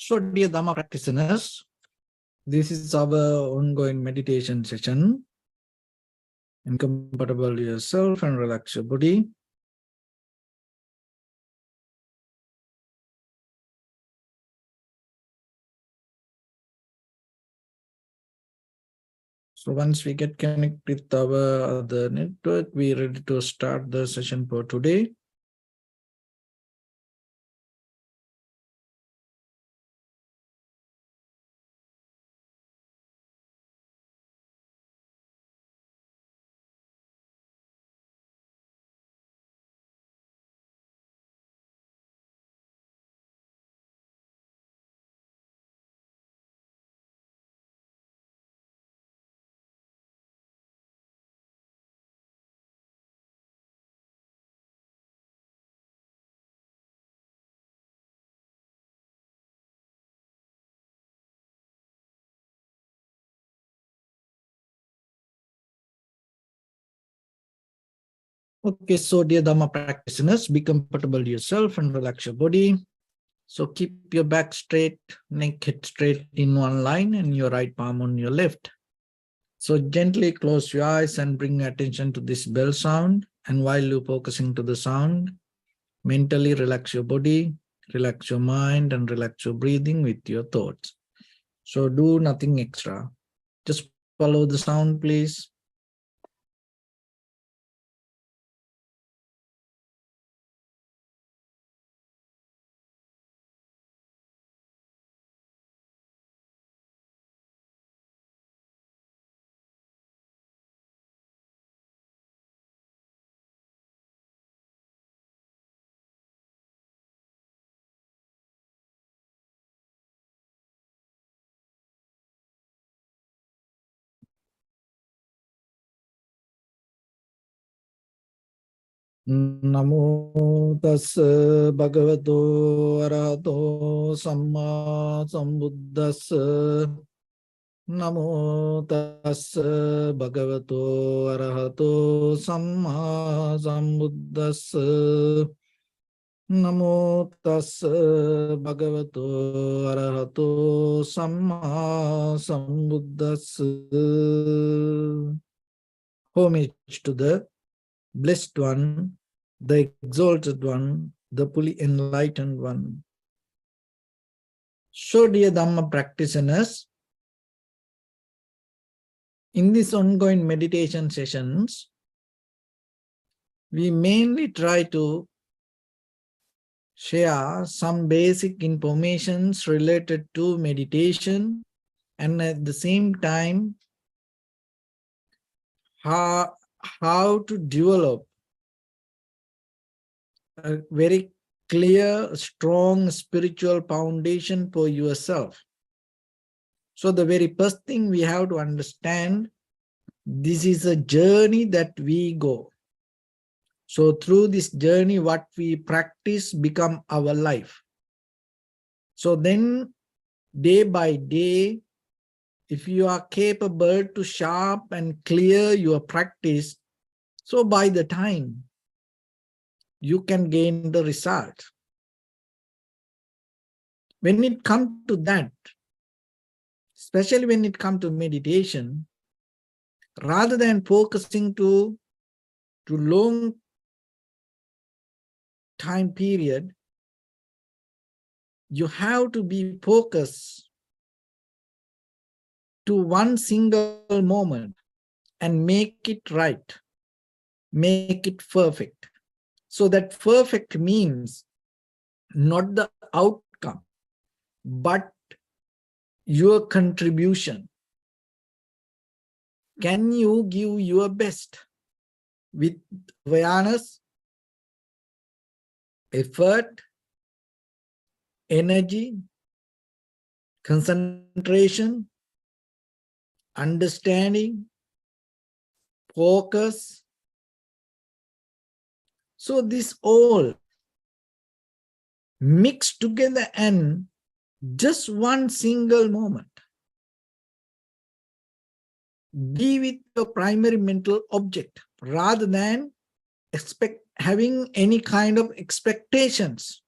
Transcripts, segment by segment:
So, dear Dhamma practitioners, this is our ongoing meditation session. Comfortable yourself and relax your body. So once we get connected with our other network, we're ready to start the session for today. Okay, so dear Dhamma practitioners, be comfortable yourself and relax your body. So keep your back straight, neck head straight in one line and your right palm on your left. So gently close your eyes and bring attention to this bell sound. And while you're focusing to the sound, mentally relax your body, relax your mind, and relax your breathing with your thoughts. So do nothing extra. Just follow the sound, please. Namo tassa bhagavato arahato samma sambuddhassa. Namo tassa bhagavato arahato samma sambuddhassa. Namo tassa bhagavato arahato samma sambuddhassa. Homage to the Blessed One, the Exalted One, the fully enlightened One. So, dear Dhamma practitioners, in these ongoing meditation sessions, we mainly try to share some basic informations related to meditation, and at the same time, how to develop a very clear, strong spiritual foundation for yourself. So the very first thing we have to understand, this is a journey that we go. So through this journey, what we practice become our life. So then day by day, if you are capable to sharp and clear your practice, so by the time you can gain the result. When it comes to that, especially when it comes to meditation, rather than focusing to long time period, you have to be focused to one single moment and make it right, make it perfect. So that perfect means not the outcome, but your contribution. Can you give your best with awareness, effort, energy, concentration, understanding, focus? So this all mixed together and just one single moment. Be with your primary mental object rather than having any kind of expectations.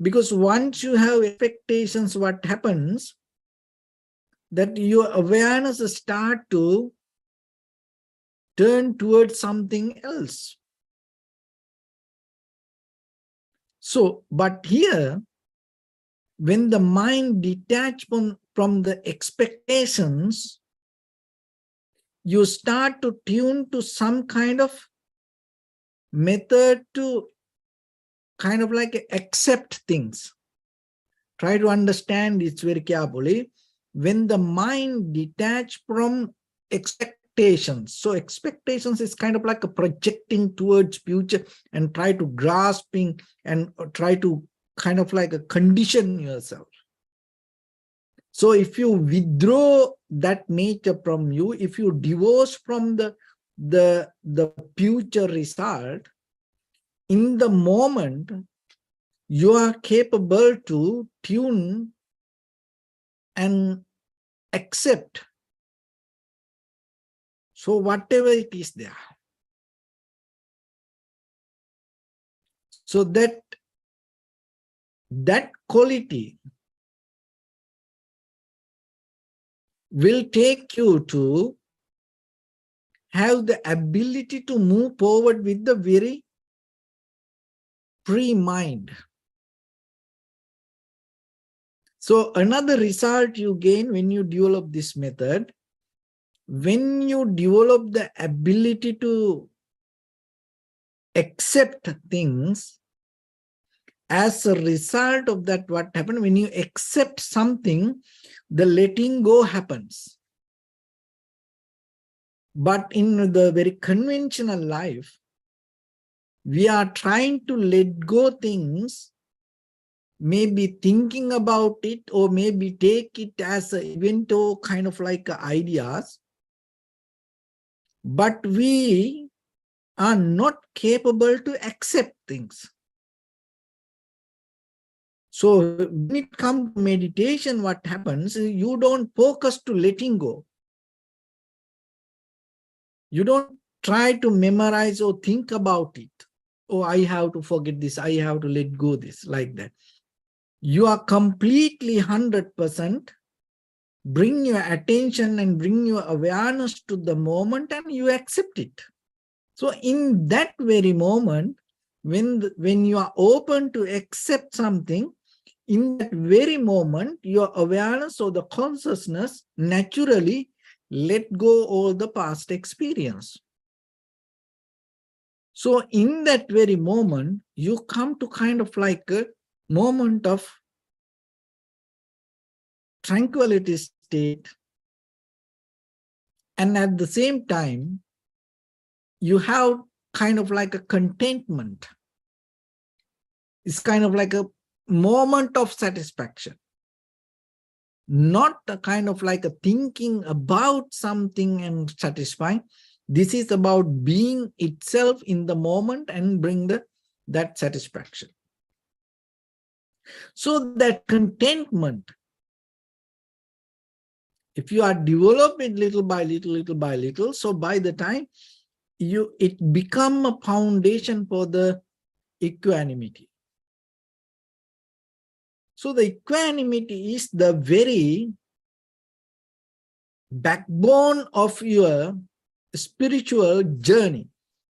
Because once you have expectations, what happens? That your awareness start to turn towards something else. So, but here, when the mind detach from the expectations, you start to tune to some kind of method to kind of like accept things. Try to understand this very carefully. When the mind detach from expectations, so expectations is kind of like a projecting towards future and try to grasping and try to kind of like a condition yourself. So if you withdraw that nature from you, if you divorce from the future result, in the moment, you are capable to tune and accept. So whatever it is there. So that quality will take you to have the ability to move forward with the very free mind. So another result you gain when you develop this method, when you develop the ability to accept things, as a result of that, what happened when you accept something, the letting go happens. But in the very conventional life, we are trying to let go things, maybe thinking about it, or maybe take it as an event or kind of like ideas. But we are not capable to accept things. So when it comes to meditation, what happens is you don't focus to letting go. You don't try to memorize or think about it. Oh, I have to forget this. I have to let go this, like that. You are completely 100% bring your attention and bring your awareness to the moment and you accept it. So in that very moment, when you are open to accept something, in that very moment, your awareness or the consciousness naturally let go all the past experience. So in that very moment, you come to kind of like a moment of tranquility state. And at the same time, you have kind of like a contentment. It's kind of like a moment of satisfaction. Not a kind of like a thinking about something and satisfying. This is about being itself in the moment and bring that satisfaction. So that contentment, if you are developing little by little, so by the time it become a foundation for the equanimity. So the equanimity is the very backbone of your spiritual journey.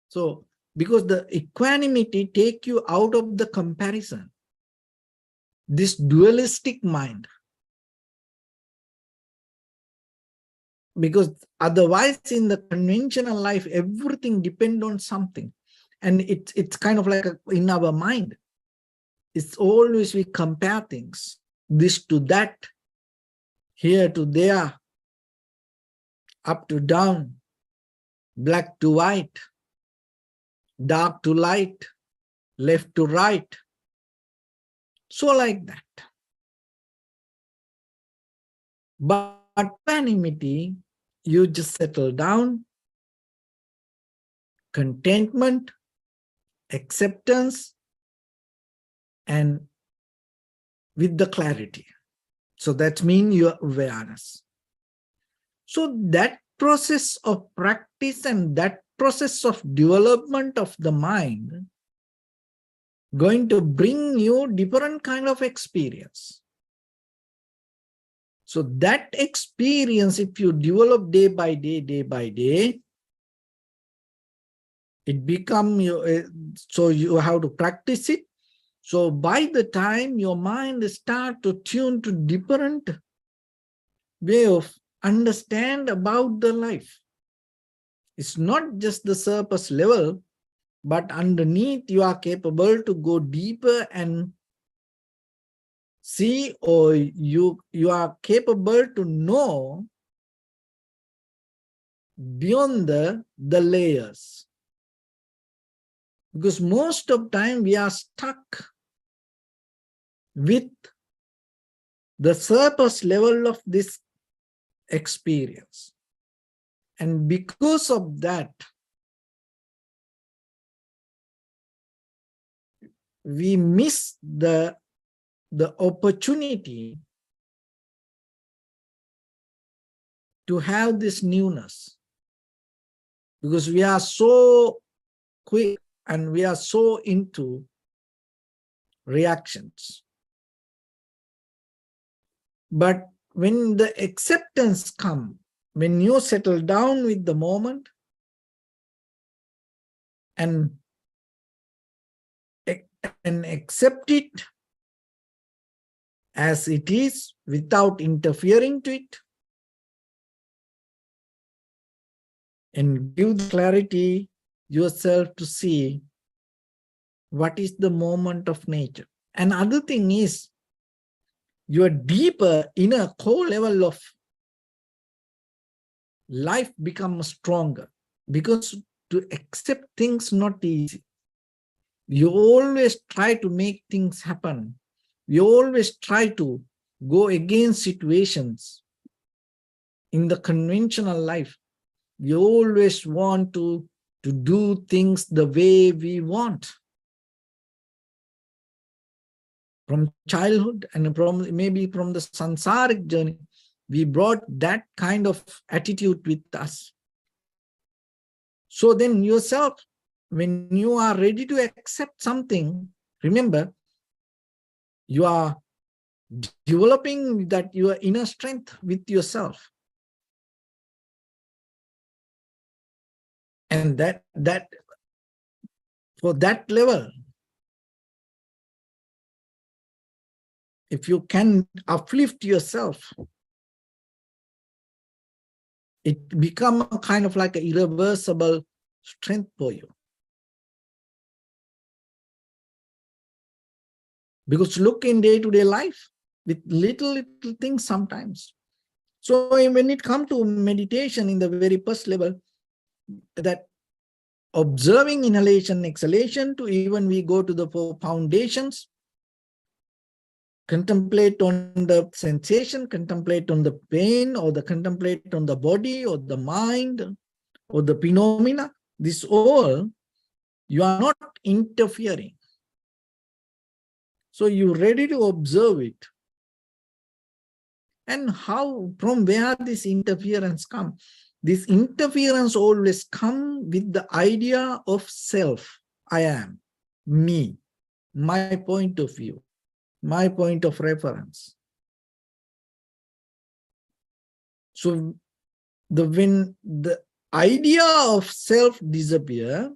So because the equanimity take you out of the comparison, this dualistic mind. Because otherwise in the conventional life, everything depends on something. And it's kind of like in our mind. It's always we compare things, this to that, here to there, up to down, black to white, dark to light, left to right. So like that. But equanimity, you just settle down, contentment, acceptance, and with the clarity. So that means your awareness. So that process of practice and that process of development of the mind going to bring you different kind of experience. So that experience, if you develop day by day, it become you. So you have to practice it. So by the time your mind start to tune to different way of understand about the life, it's not just the surface level, but underneath you are capable to go deeper and see, or you are capable to know beyond the layers. Because most of time we are stuck with the surface level of this experience. And because of that, we miss the opportunity to have this newness. Because we are so quick and we are so into reactions. But when the acceptance comes, when you settle down with the moment and accept it as it is without interfering to it, and give clarity yourself to see what is the moment of nature. Another thing is your deeper inner core level of life becomes stronger, because to accept things not easy. You always try to make things happen. You always try to go against situations in the conventional life. You always want to do things the way we want. From childhood and from maybe from the sansaric journey, we brought that kind of attitude with us. So then yourself, when you are ready to accept something, remember, you are developing that your inner strength with yourself. And that for that level, if you can uplift yourself, it becomes a kind of like an irreversible strength for you. Because look in day-to-day life with little things sometimes. So when it comes to meditation in the very first level, that observing inhalation, exhalation, to even we go to the four foundations, contemplate on the sensation, contemplate on the pain, or the contemplate on the body or the mind or the phenomena. This all, you are not interfering. So you're ready to observe it. And how, from where this interference comes? This interference always comes with the idea of self. I am, me, my point of view, my point of reference. So when the idea of self disappears,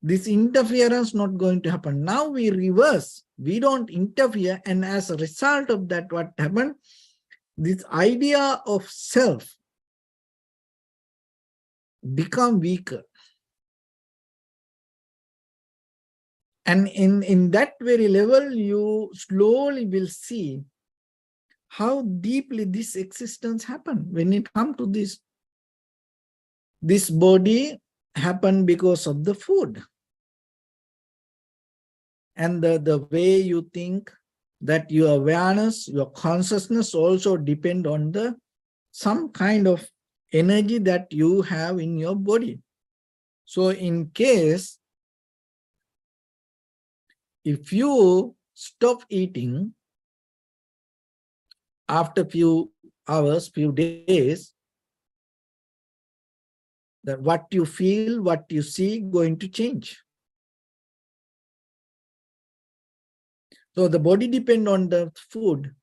this interference not going to happen. Now we reverse. We don't interfere, and as a result of that, what happened? This idea of self become weaker. And in that very level, you slowly will see how deeply this existence happened. When it comes to this body happened because of the food. And the way you think, that your awareness, your consciousness also depend on the some kind of energy that you have in your body. So in case, if you stop eating after few hours, few days, that what you feel, what you see going to change. So the body depends on the food.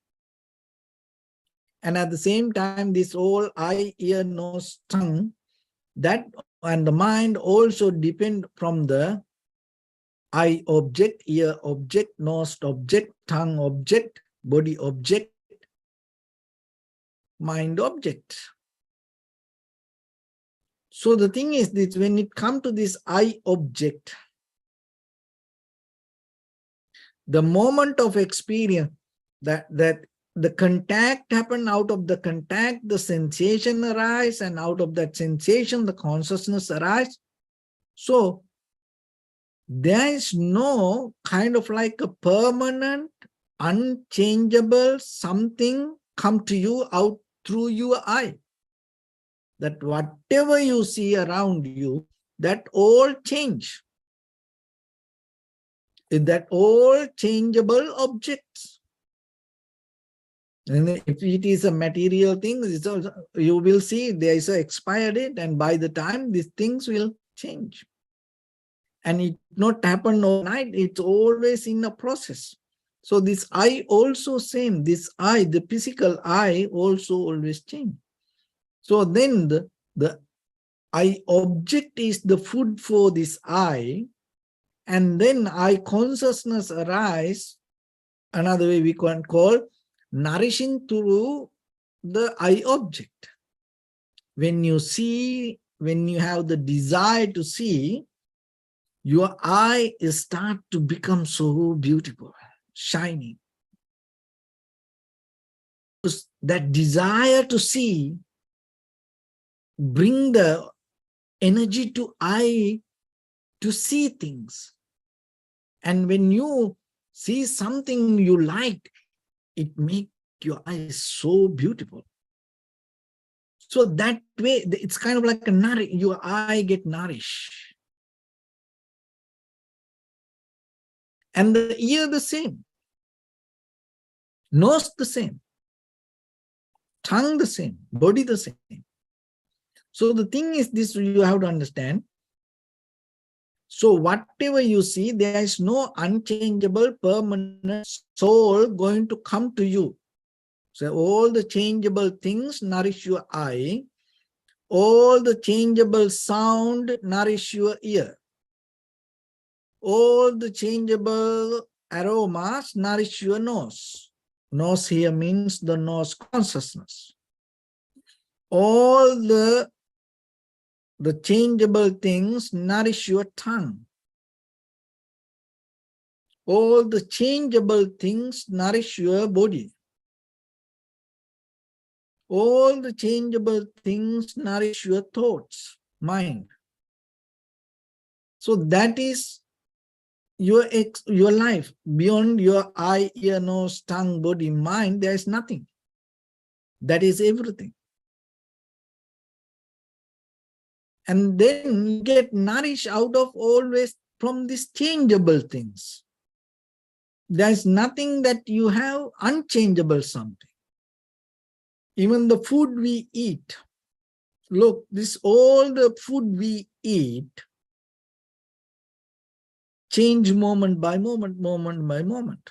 And at the same time, this whole eye, ear, nose, tongue, that and the mind also depend from the eye object, ear object, nose object, tongue object, body object, mind object. So the thing is this, when it comes to this eye object, the moment of experience, that the contact happen, out of the contact, the sensation arise, and out of that sensation, the consciousness arise. So there is no kind of like a permanent, unchangeable something come to you out through your eye. That whatever you see around you, that all change. That all changeable objects. And if it is a material thing, it's also, you will see there is an expired date, and by the time these things will change. And it not happen overnight, it's always in a process. So this eye also same, this eye, the physical eye also always change. So then the eye object is the food for this eye, and then eye consciousness arise, another way we can call nourishing through the eye object. When you see, when you have the desire to see, your eye start to become so beautiful, shining. That desire to see bring the energy to eye to see things. And when you see something you like, it makes your eyes so beautiful. So that way, it's kind of like your eye get nourished. And the ear the same, nose the same, tongue the same, body the same. So the thing is this, you have to understand. So whatever you see, there is no unchangeable, permanent soul going to come to you. So all the changeable things nourish your eye. All the changeable sound nourish your ear. All the changeable aromas nourish your nose. Nose here means the nose consciousness. All the changeable things nourish your tongue. All the changeable things nourish your body. All the changeable things nourish your thoughts, mind. So that is your life. Beyond your eye, ear, nose, tongue, body, mind, there is nothing. That is everything. And then you get nourished out of always from these changeable things. There is nothing that you have unchangeable something. Even the food we eat. Look, all the food we eat change moment by moment, moment by moment.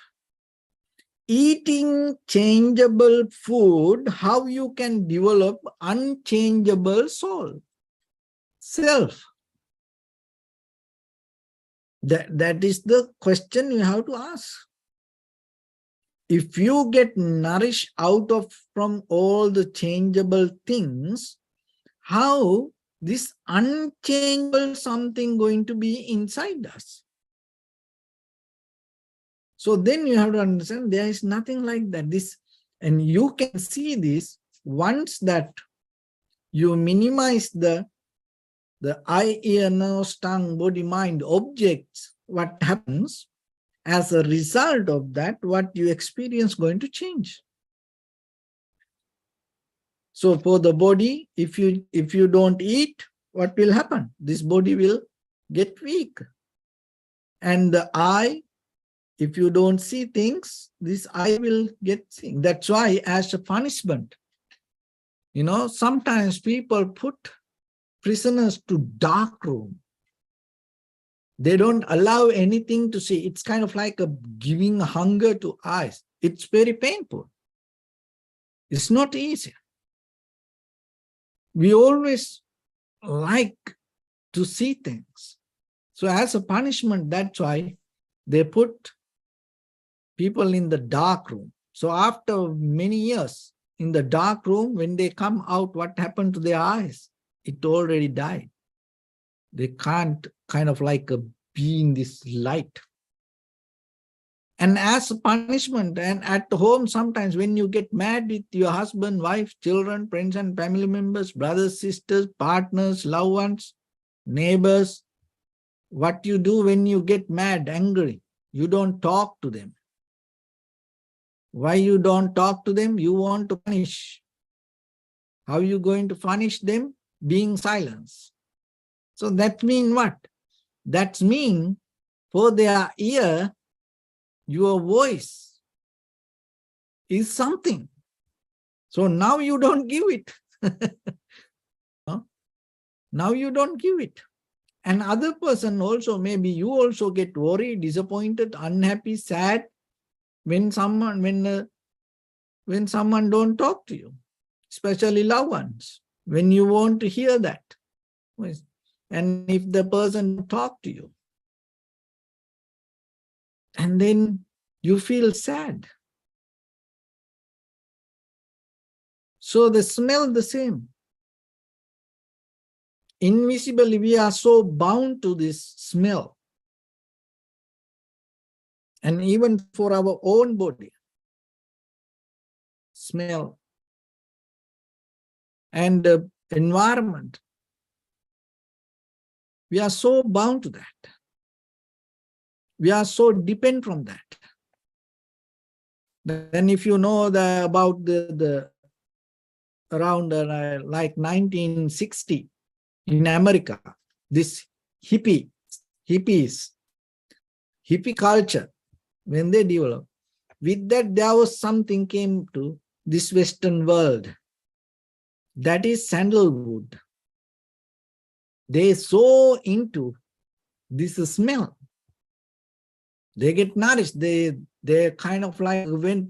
Eating changeable food, how you can develop unchangeable soul, self? That is the question you have to ask. If you get nourished out of from all the changeable things, how this unchangeable something going to be inside us? So then you have to understand there is nothing like that. And you can see this once that you minimize the eye, ear, nose, tongue, body, mind objects. What happens as a result of that? What you experience going to change. So for the body, if you don't eat, what will happen? This body will get weak. And the eye, if you don't see things, this eye will get sick. That's why as a punishment, sometimes people put prisoners to dark room. They don't allow anything to see. It's kind of like a giving hunger to eyes. It's very painful. It's not easy. We always like to see things. So as a punishment, that's why they put people in the dark room. So after many years in the dark room, when they come out, what happened to their eyes? It already died. They can't kind of like be in this light. And as a punishment, and at home, sometimes when you get mad with your husband, wife, children, friends and family members, brothers, sisters, partners, loved ones, neighbors, what you do when you get mad, angry, you don't talk to them. Why you don't talk to them? You want to punish. How are you going to punish them? Being silenced. So that means what? That means for their ear, your voice is something. So now you don't give it. Now you don't give it. And other person also, maybe you also get worried, disappointed, unhappy, sad when someone don't talk to you, especially loved ones, when you want to hear that. And if the person talk to you, and then you feel sad. So the smell the same. Invisibly, we are so bound to this smell. And even for our own body, smell and environment, we are so bound to that. We are so dependent from that. Then if you know about the around like 1960 in America, this hippie culture, when they developed, with that there was something came to this Western world, that is sandalwood. They so into this smell. They get nourished. They kind of like went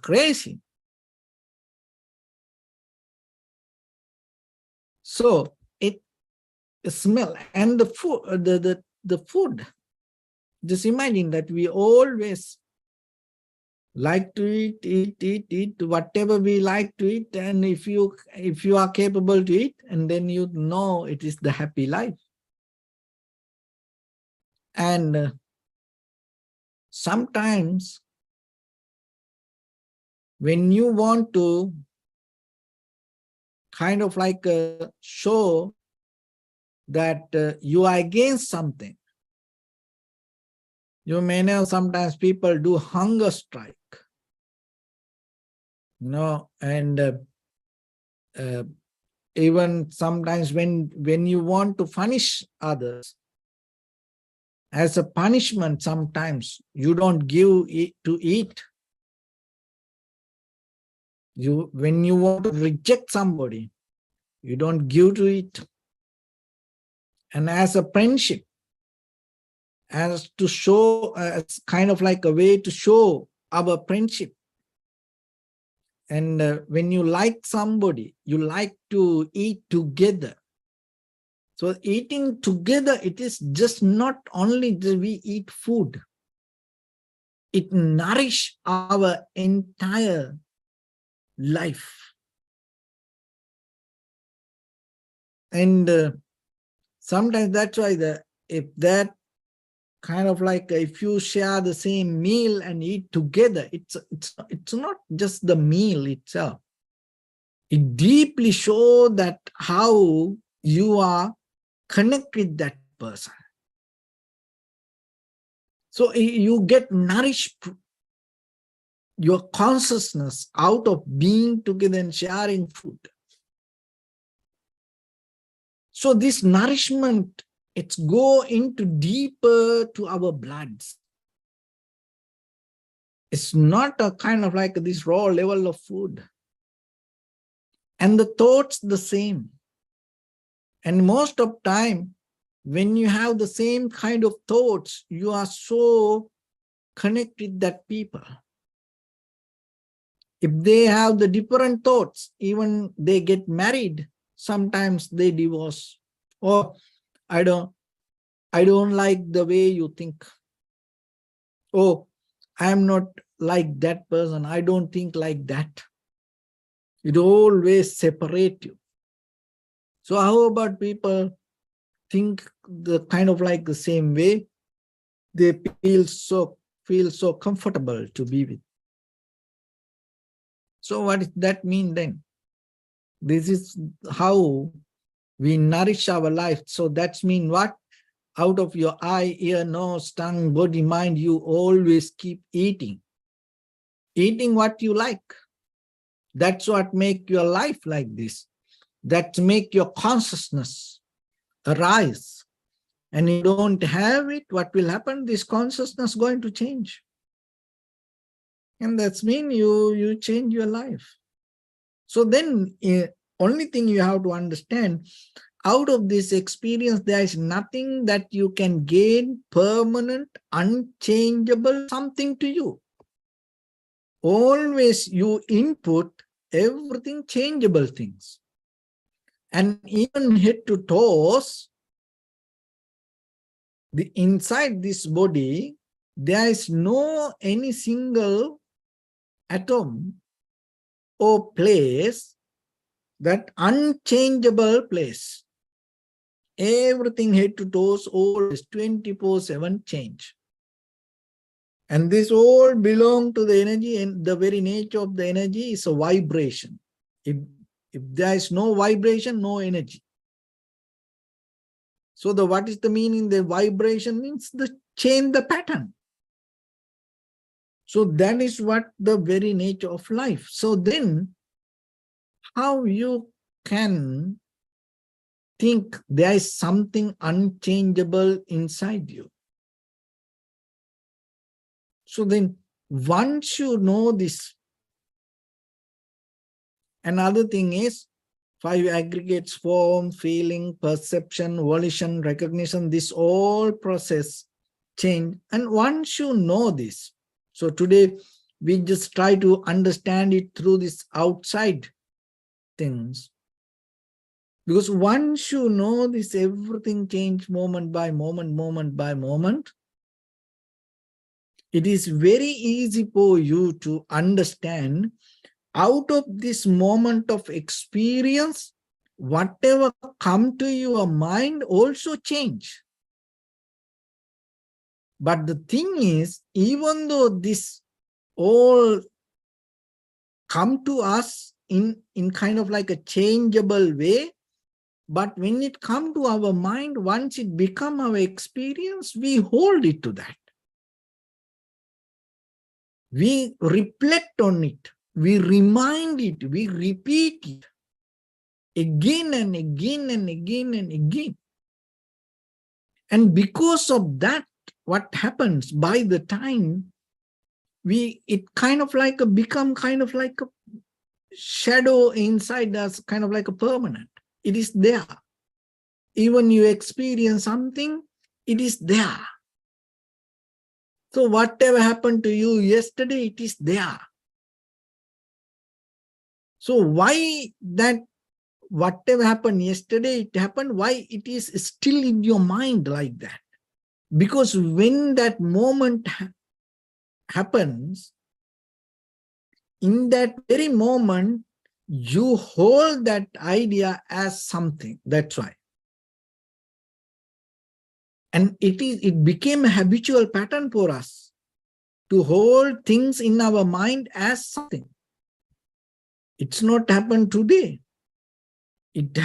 crazy. So it smell and the food, the food. Just imagine that we always like to eat whatever we like to eat, and if you are capable to eat, and then you know it is the happy life. And sometimes when you want to kind of like show that you are against something, you may know sometimes people do hunger strike, and even sometimes when you want to punish others, as a punishment, sometimes you don't give it to eat. When you want to reject somebody, you don't give to eat. And as a friendship, as to show, as kind of like a way to show our friendship. And when you like somebody, you like to eat together. So eating together, it is just not only that we eat food. It nourishes our entire life. And sometimes that's why if you share the same meal and eat together, it's not just the meal itself. It deeply shows that how you are connected with that person. So you get nourished your consciousness out of being together and sharing food. So this nourishment, it's go into deeper to our bloods. It's not a kind of like this raw level of food. And the thoughts the same. And most of time, When you have the same kind of thoughts, you are so connected with that people. If they have the different thoughts, even they get married, sometimes they divorce. Or I don't like the way you think. Oh, I am not like that person. I don't think like that. It always separate you. So how about people think the kind of like the same way? They feel so comfortable to be with. So what does that mean then? This is how we nourish our life. So that's mean what? Out of your eye, ear, nose, tongue, body, mind, you always keep eating. Eating what you like. That's what make your life like this. That make your consciousness arise. And you don't have it, what will happen? This consciousness going to change. And that's mean you change your life. So then only thing you have to understand, out of this experience, there is nothing that you can gain permanent, unchangeable something to you. Always you input everything changeable things. And even head to toes, the inside this body, there is no any single atom or place, that unchangeable place. Everything head to toes, always 24/7 change. And this all belong to the energy, and the very nature of the energy is a vibration. If there is no vibration, no energy. So what is the meaning? The vibration means the change the pattern. So that is what the very nature of life. So then how you can think there is something unchangeable inside you? So then once you know this, another thing is 5 aggregates: form, feeling, perception, volition, recognition, this all process change. And once you know this, so today we just try to understand it through this outside things. Because once you know this, everything change moment by moment, moment by moment. It is very easy for you to understand, out of this moment of experience, whatever come to your mind also change. But the thing is, even though this all come to us in kind of like a changeable way, but when it come to our mind, once it become our experience, we hold it to that. We reflect on it. We remind it. We repeat it again and again and again and again. And because of that, what happens by the time it kind of like become kind of like a shadow inside us, kind of like a permanent. It is there. Even you experience something, it is there. So whatever happened to you yesterday, it is there. So why that whatever happened yesterday, it happened, why it is still in your mind like that? Because when that moment happens, in that very moment, you hold that idea as something. That's why. And it became a habitual pattern for us to hold things in our mind as something. It's not happened today. It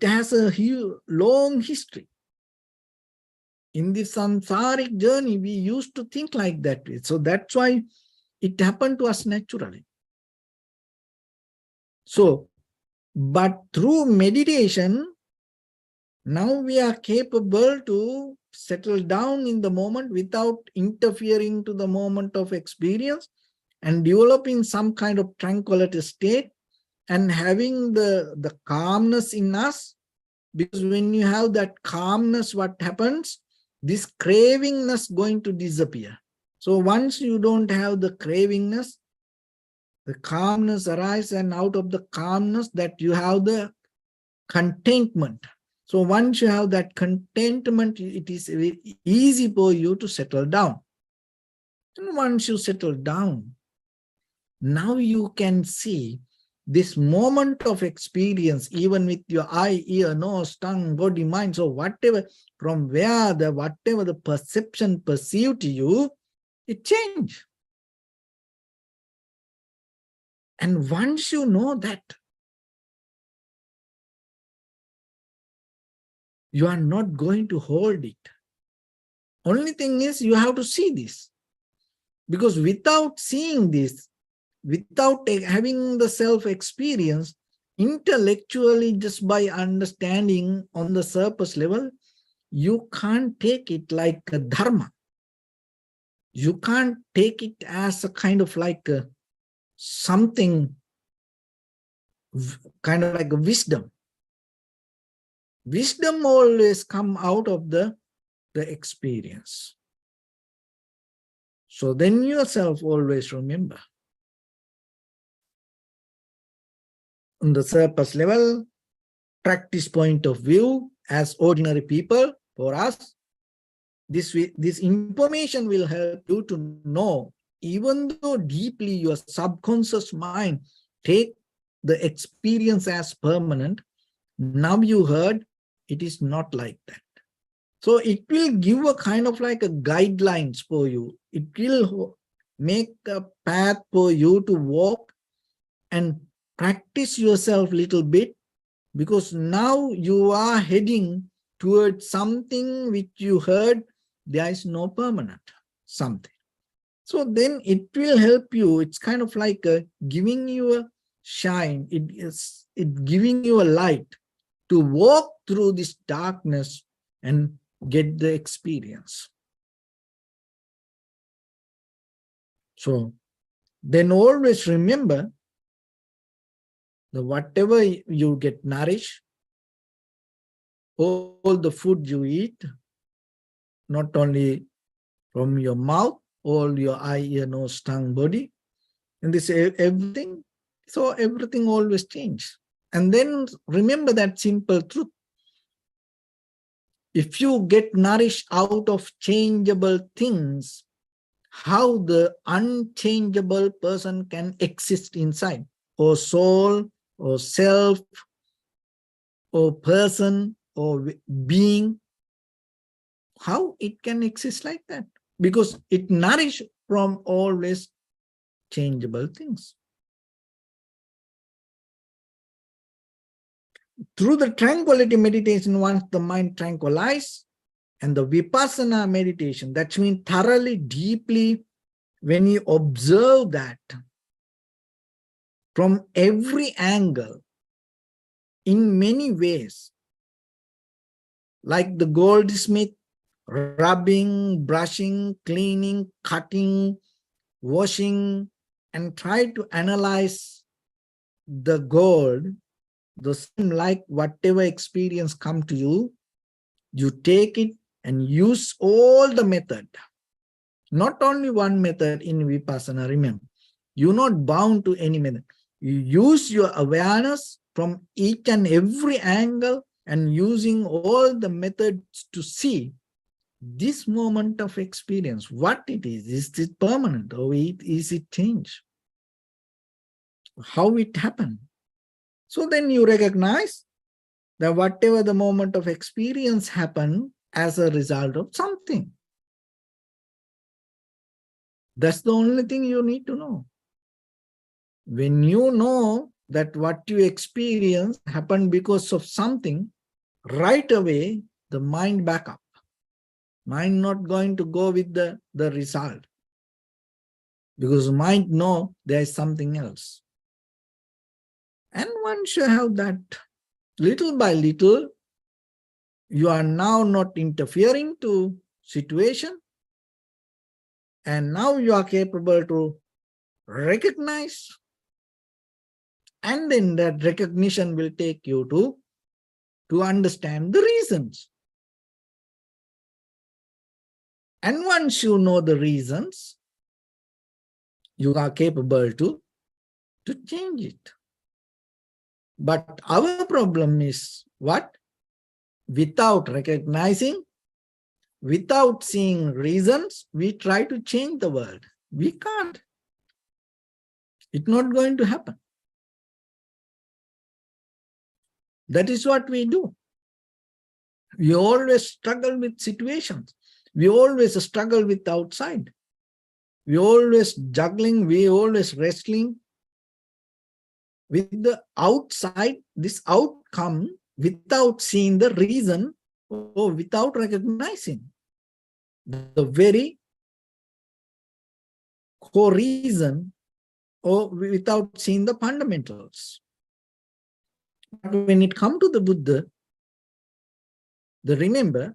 has a long history. In this samsaric journey, we used to think like that way. So that's why it happened to us naturally. So, but through meditation, now we are capable to settle down in the moment without interfering to the moment of experience, and developing some kind of tranquility state, and having the calmness in us, Because when you have that calmness, what happens? This cravingness going to disappear. So once you don't have the cravingness, the calmness arises, and out of the calmness that you have the contentment. So once you have that contentment, it is easy for you to settle down. And once you settle down, now you can see this moment of experience, even with your eye, ear, nose, tongue, body, mind. So whatever, from where whatever the perception perceived to you, it changed. And once you know that, you are not going to hold it. Only thing is you have to see this. Because without seeing this, without having the self-experience, intellectually, just by understanding on the surface level, you can't take it like a dharma. You can't take it as a kind of like something, kind of like a wisdom. Wisdom always come out of the experience. So then yourself always remember. On the surface level, practice point of view, as ordinary people, for us, this information will help you to know, even though deeply your subconscious mind take the experience as permanent, now you heard it is not like that. So it will give a kind of like a guidelines for you. It will make a path for you to walk and practice yourself a little bit, because now you are heading towards something which you heard there is no permanent something. So then it will help you. It's kind of like giving you a shine. It giving you a light to walk through this darkness and get the experience. So then always remember that whatever you get nourished, all the food you eat, not only from your mouth, all your eye, ear, nose, tongue, body, and this everything, so everything always changes. And then remember that simple truth. If you get nourished out of changeable things, how the unchangeable person can exist inside, or soul, or self, or person, or being, how it can exist like that? Because it nourished from always changeable things. Through the tranquility meditation, once the mind tranquilizes, and the vipassana meditation, that means thoroughly, deeply, when you observe that from every angle, in many ways, like the goldsmith, rubbing, brushing, cleaning, cutting, washing, and try to analyze the gold, the same like whatever experience come to you, you take it and use all the method. Not only one method in Vipassana, remember, you're not bound to any method. You use your awareness from each and every angle and using all the methods to see this moment of experience, what it is it permanent or is it change? How it happened? So then you recognize that whatever the moment of experience happened as a result of something. That's the only thing you need to know. When you know that what you experience happened because of something, right away, the mind back up. Mind not going to go with the result. Because mind know there is something else. And once you have that, little by little, you are now not interfering to situation. And now you are capable to recognize. And then that recognition will take you to to understand the reasons. And once you know the reasons, you are capable to change it. But our problem is what? Without recognizing, without seeing reasons, we try to change the world. We can't. It's not going to happen. That is what we do. We always struggle with situations. We always struggle with outside. We always juggling, we always wrestling with the outside, this outcome, without seeing the reason or without recognizing the very core reason, or without seeing the fundamentals. But when it comes to the Buddha, remember,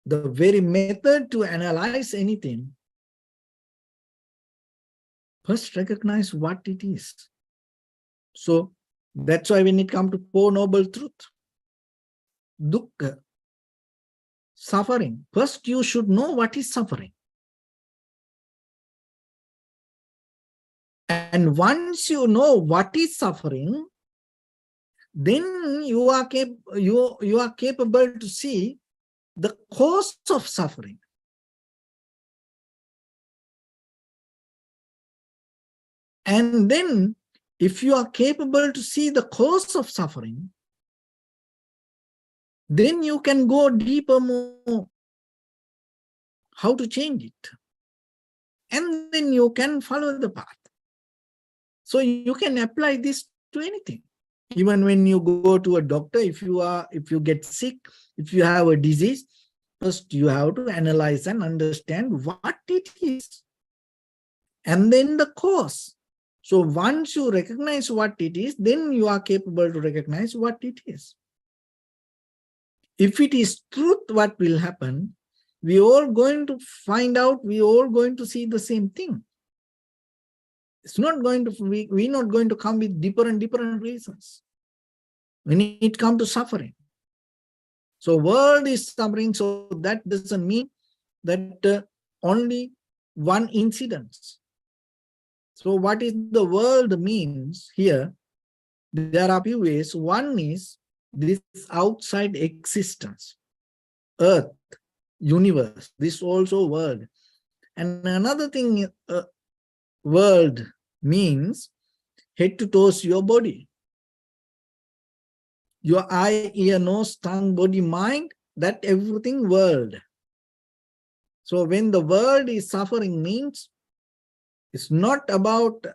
the very method to analyze anything, first recognize what it is. So that's why when it comes to Four Noble Truth, dukkha, suffering, first you should know what is suffering. And once you know what is suffering, then you are capable to see the cause of suffering. And then if you are capable to see the cause of suffering, then you can go deeper more, how to change it. And then you can follow the path. So you can apply this to anything. Even when you go to a doctor, if you get sick, if you have a disease, first you have to analyze and understand what it is. And then the cause. So once you recognize what it is, then you are capable to recognize what it is. If it is truth, what will happen? We all going to find out, we all going to see the same thing. It's not going to, we're not going to come with different reasons when it comes to suffering. So world is suffering, so that doesn't mean that only one incident. So what is the world means here? There are few ways. One is this outside existence, earth, universe, this also world. And another thing, world means head to toes your body. Your eye, ear, nose, tongue, body, mind, that everything world. So when the world is suffering means it's not about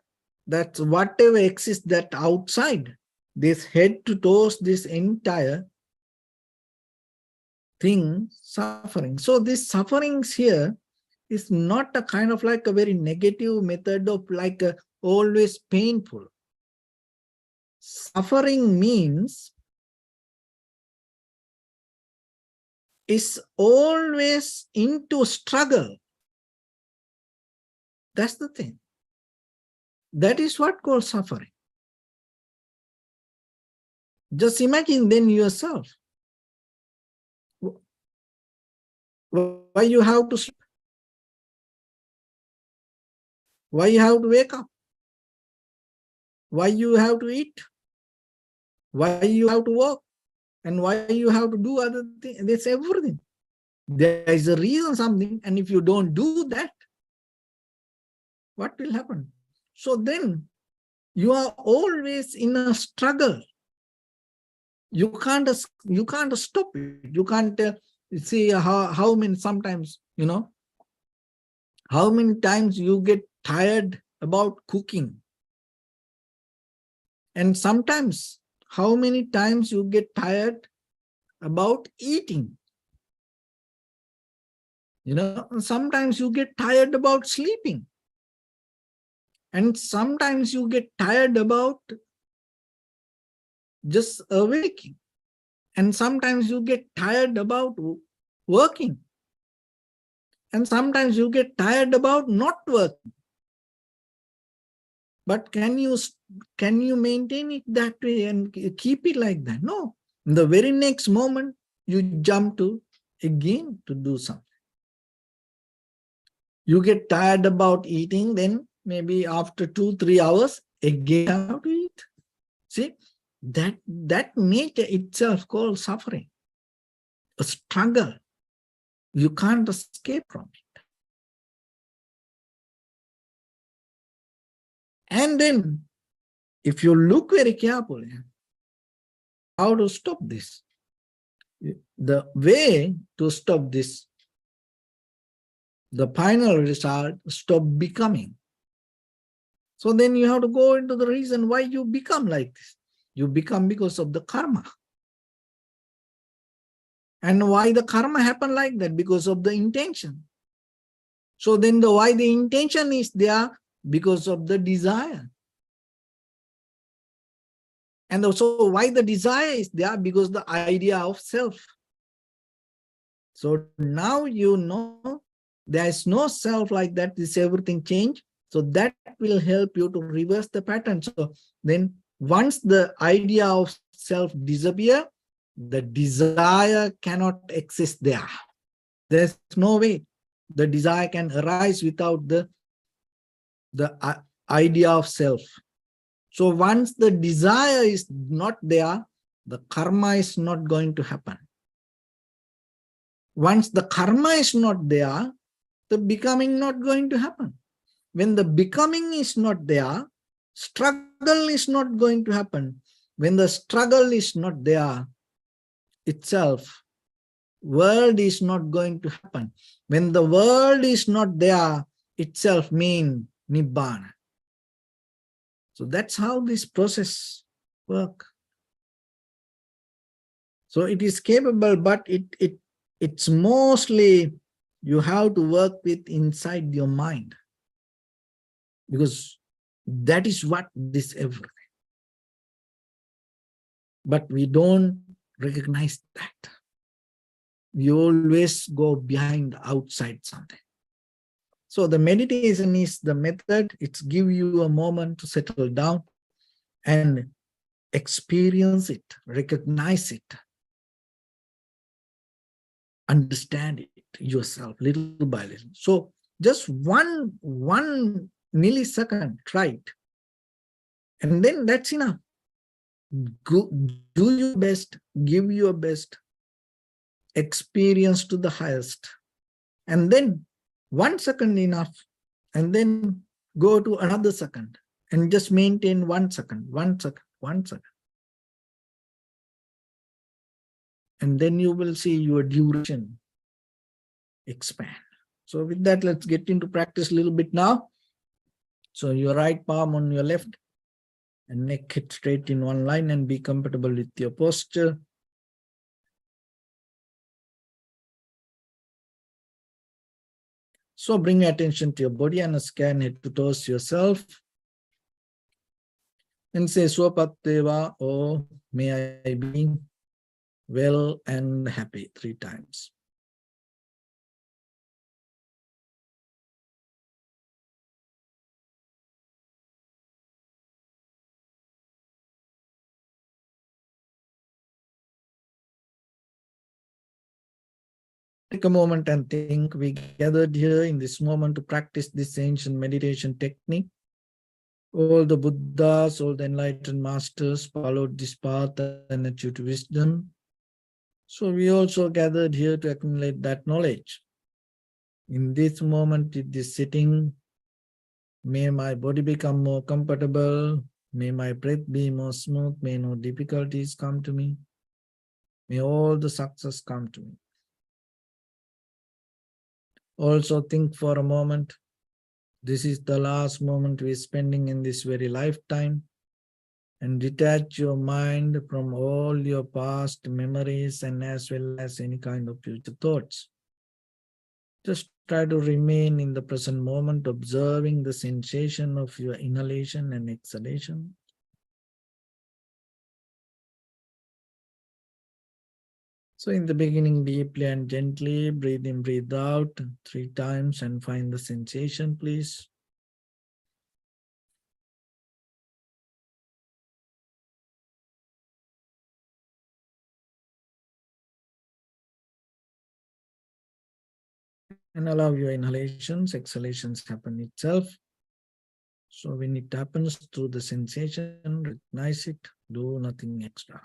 that whatever exists that outside, this head to toes, this entire thing suffering. So this sufferings here is not a kind of like a very negative method of like always painful. Suffering means is always into struggle. That's the thing. That is what called suffering. Just imagine then yourself. Why you have to sleep? Why you have to wake up? Why you have to eat? Why you have to work? And why you have to do other things? That's everything. There is a reason something, and if you don't do that, what will happen? So then you are always in a struggle. You can't stop it. You can't see how many sometimes, you know, how many times you get tired about cooking. And sometimes how many times you get tired about eating. You know, sometimes you get tired about sleeping. And sometimes you get tired about just awaking. And sometimes you get tired about working. And sometimes you get tired about not working. But can you maintain it that way and keep it like that? No. In the very next moment, you jump to again to do something. You get tired about eating, then maybe after 2-3 hours, again have to eat. See, that nature itself called suffering, a struggle. You can't escape from it. And then, if you look very carefully, how to stop this? The way to stop this, the final result, stop becoming. So then you have to go into the reason why you become like this. You become because of the karma. And why the karma happened like that? Because of the intention. So then why the intention is there? Because of the desire. And also why the desire is there? Because the idea of self. So now you know there is no self like that. This everything change. So that will help you to reverse the pattern. So then once the idea of self disappear, the desire cannot exist there. There's no way the desire can arise without the idea of self. So once the desire is not there, the karma is not going to happen. Once the karma is not there, the becoming not going to happen. When the becoming is not there, struggle is not going to happen. When the struggle is not there itself, world is not going to happen. When the world is not there itself mean nibbana. So that's how this process works. So it is capable, but it's mostly you have to work with inside your mind, because that is what this everything. But we don't recognize that. We always go behind outside something. So the meditation is the method. It's give you a moment to settle down and experience it, recognize it, understand it yourself little by little. So just one millisecond, try it. And then that's enough. Go, do your best, give your best, experience to the highest. And then 1 second enough. And then go to another second and just maintain 1 second, 1 second, 1 second. And then you will see your duration expand. So with that, let's get into practice a little bit now. So your right palm on your left and neck hit straight in one line, and be comfortable with your posture. So bring your attention to your body and scan head to toes yourself. And say Swapateva, or may I be well and happy 3 times. Take a moment and think. We gathered here in this moment to practice this ancient meditation technique. All the Buddhas, all the enlightened masters followed this path and achieved wisdom. So we also gathered here to accumulate that knowledge. In this moment, in this sitting, may my body become more comfortable. May my breath be more smooth. May no difficulties come to me. May all the success come to me. Also think for a moment. This is the last moment we're spending in this very lifetime. And detach your mind from all your past memories and as well as any kind of future thoughts. Just try to remain in the present moment, observing the sensation of your inhalation and exhalation. So in the beginning, deeply and gently, breathe in, breathe out 3 times and find the sensation, please. and allow your inhalations, exhalations happen itself. So when it happens through the sensation, recognize it, do nothing extra.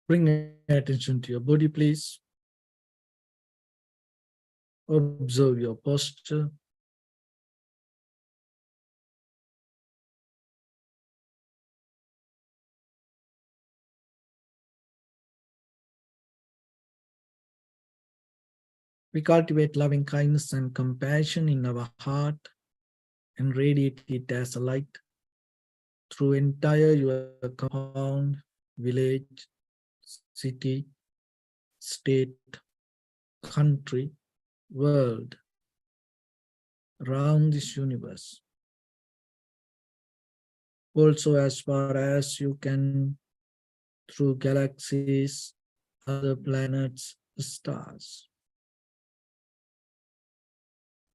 Bring attention to your body, please. Observe your posture. We cultivate loving kindness and compassion in our heart and radiate it as a light through entire your compound, village, city, state, country, world, around this universe. Also, as far as you can, through galaxies, other planets, stars.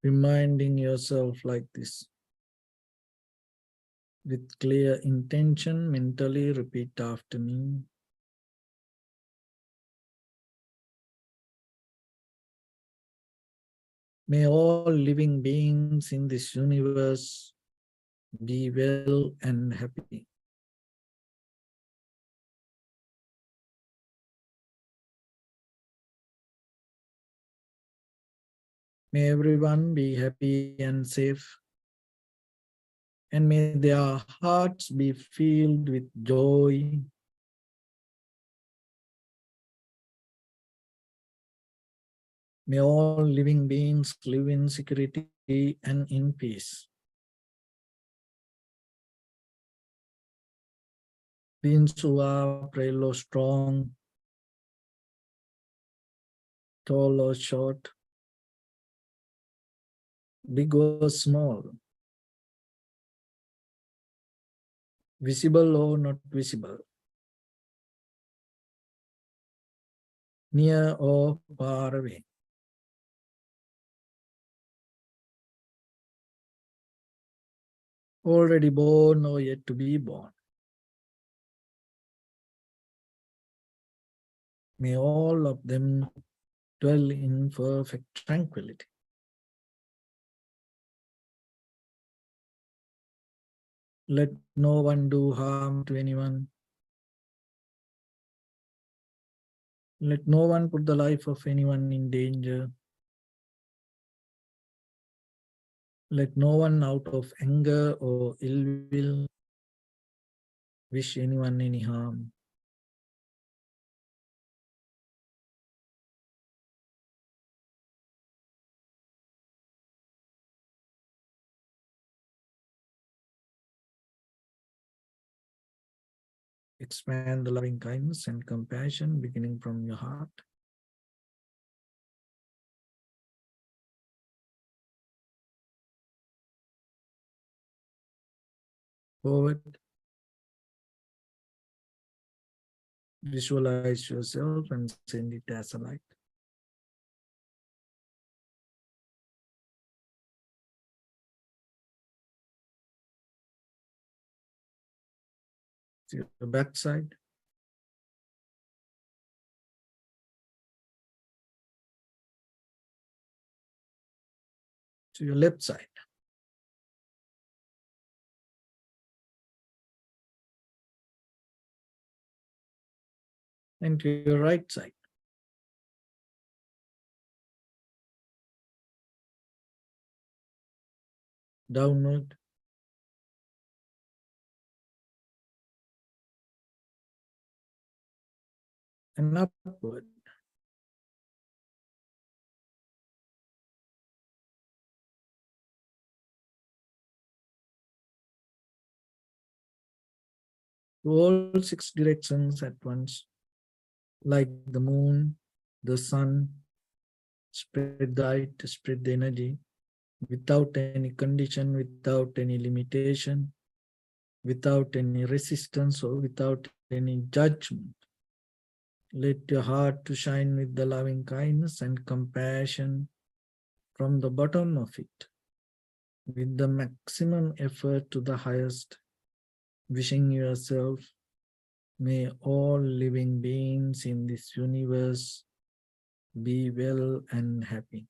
Reminding yourself like this. With clear intention, mentally repeat after me. May all living beings in this universe be well and happy. May everyone be happy and safe. And may their hearts be filled with joy. May all living beings live in security and in peace. Beings who are frail or strong, tall or short, big or small, visible or not visible, near or far away. Already born or yet to be born. May all of them dwell in perfect tranquility. Let no one do harm to anyone. Let no one put the life of anyone in danger. Let no one out of anger or ill will wish anyone any harm. Expand the loving kindness and compassion beginning from your heart. Forward. Visualize yourself and send it as a light. To your backside. To your left side. And to your right side. Downward. And upward. To all six directions at once, like the moon, the sun, spread the light, spread the energy, without any condition, without any limitation, without any resistance or without any judgment. Let your heart to shine with the loving kindness and compassion from the bottom of it, with the maximum effort to the highest, wishing yourself, may all living beings in this universe be well and happy.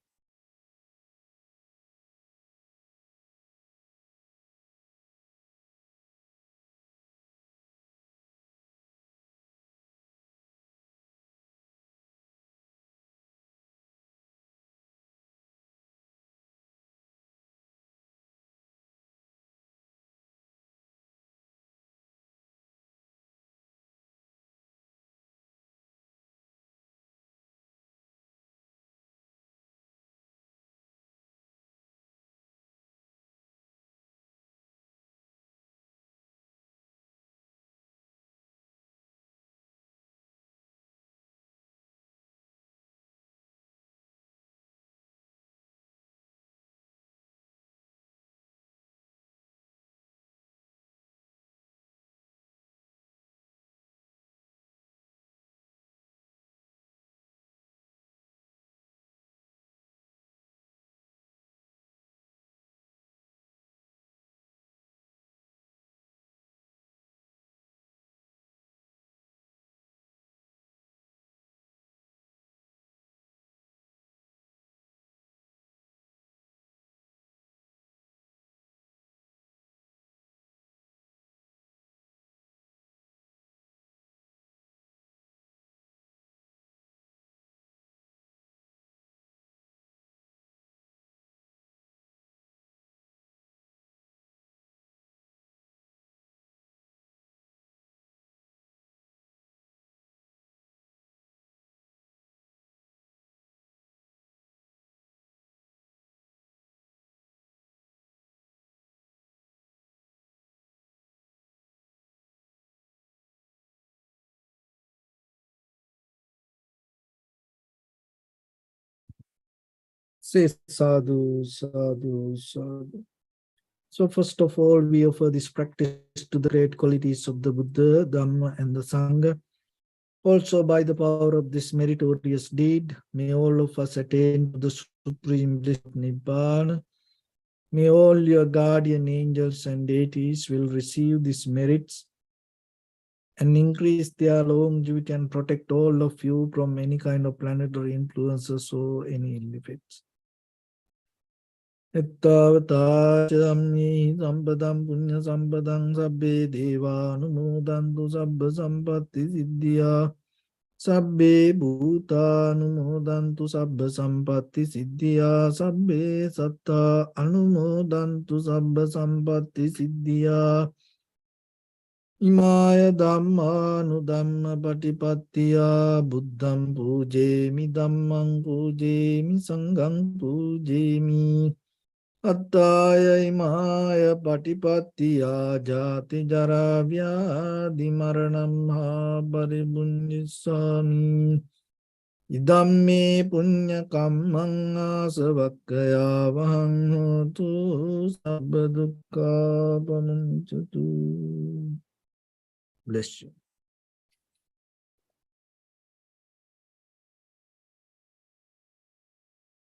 Say sadhu, sadhu, sadhu. So first of all, we offer this practice to the great qualities of the Buddha, Dhamma, and the Sangha. Also, by the power of this meritorious deed, may all of us attain to the supreme bliss of Nibbana. May all your guardian angels and deities will receive these merits and increase their longevity and protect all of you from any kind of planetary influences or any ill effects. Ettavatachamni sampadam punya sampadam sabbe deva anumodantu sabba sampatti siddhya sabbe bhuta anumodantu sabba sampatti siddhya sabbe satta anumodantu sabba sampatti siddhya Imaya Dhamma Nudhamma Patipattiya Buddham Pujemi Dhammam Pujemi Sangham Pujemi Attaya Imaya Patipattiya Jati Jara Vyadi Maranam Ha Paribunjisami Idamme Punya Kammang Asavakkaya Vahang Hotu Sabba Dukkha Pamuncatu. Bless you.